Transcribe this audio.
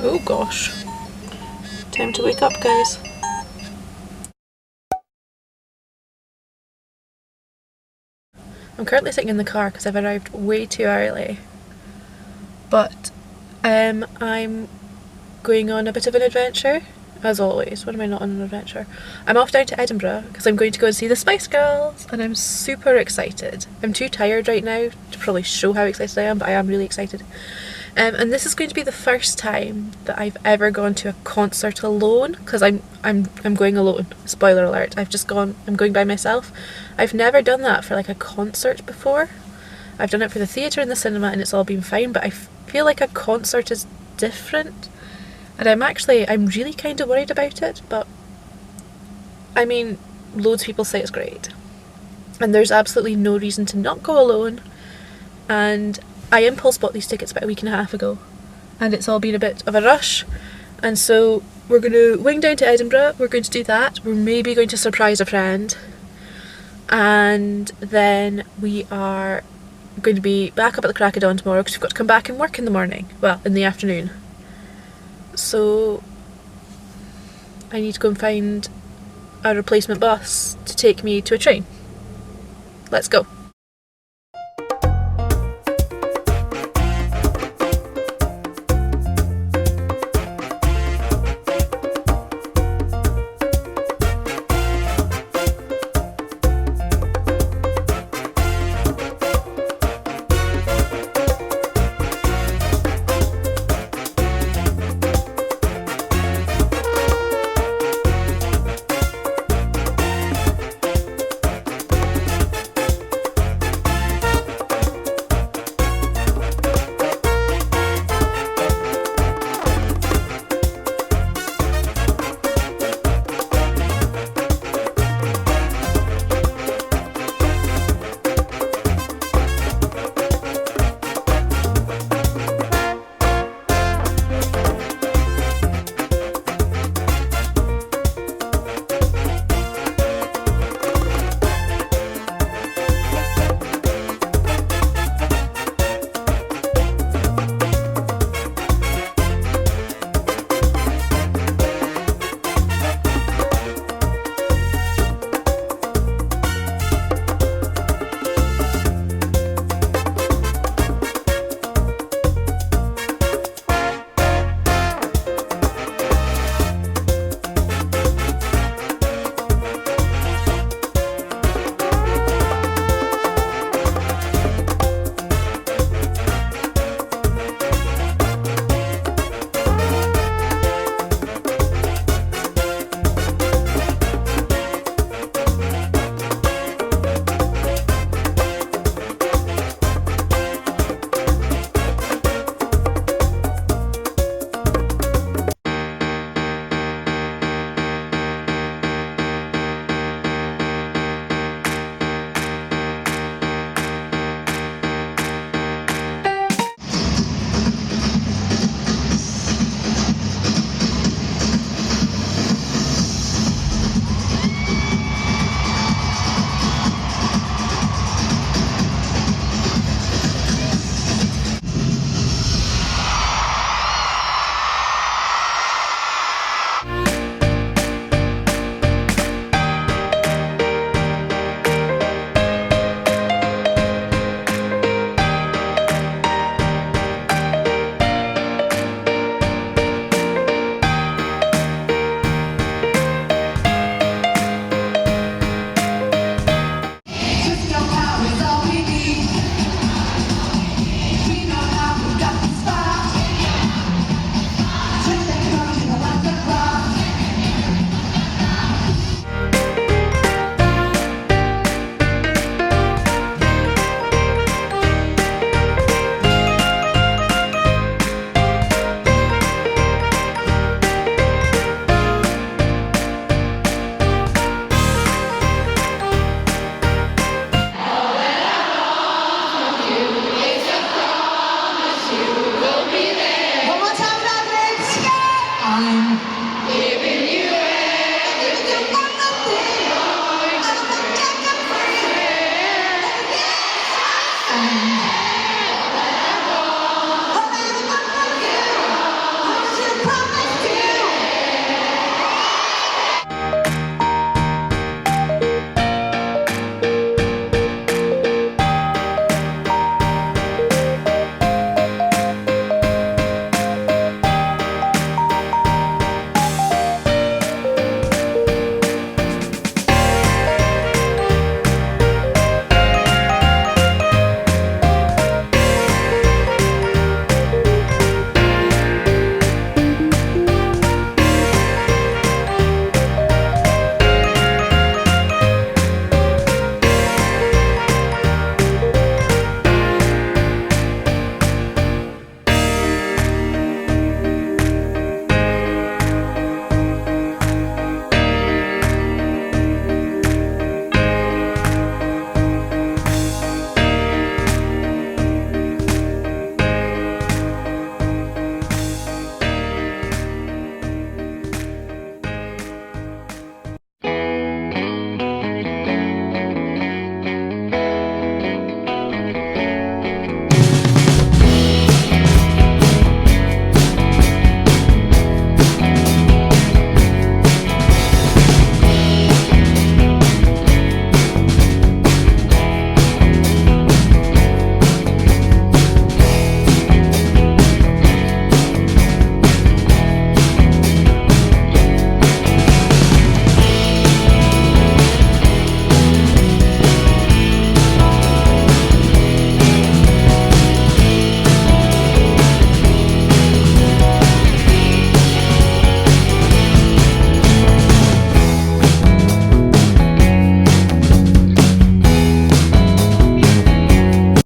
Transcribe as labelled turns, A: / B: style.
A: Oh gosh. Time to wake up, guys. I'm currently sitting in the car because I've arrived way too early. But I'm going on a bit of an adventure, as always. When am I not on an adventure? I'm off down to Edinburgh because I'm going to go and see the Spice Girls, and I'm super excited. I'm too tired right now to probably show how excited I am, but I am really excited. And this is going to be the first time that I've ever gone to a concert alone, because I'm going alone. Spoiler alert. I'm going by myself. I've never done that for like a concert before. I've done it for the theatre and the cinema and it's all been fine, but I feel like a concert is different. And I'm really kind of worried about it, but I mean, loads of people say it's great. And there's absolutely no reason to not go alone. And I impulse bought these tickets about a week and a half ago, and it's all been a bit of a rush. And so we're going to wing down to Edinburgh, we're going to do that, we're maybe going to surprise a friend. And then we are going to be back up at the crack of dawn tomorrow because we've got to come back and work in the morning. Well, in the afternoon. So I need to go and find a replacement bus to take me to a train. Let's go.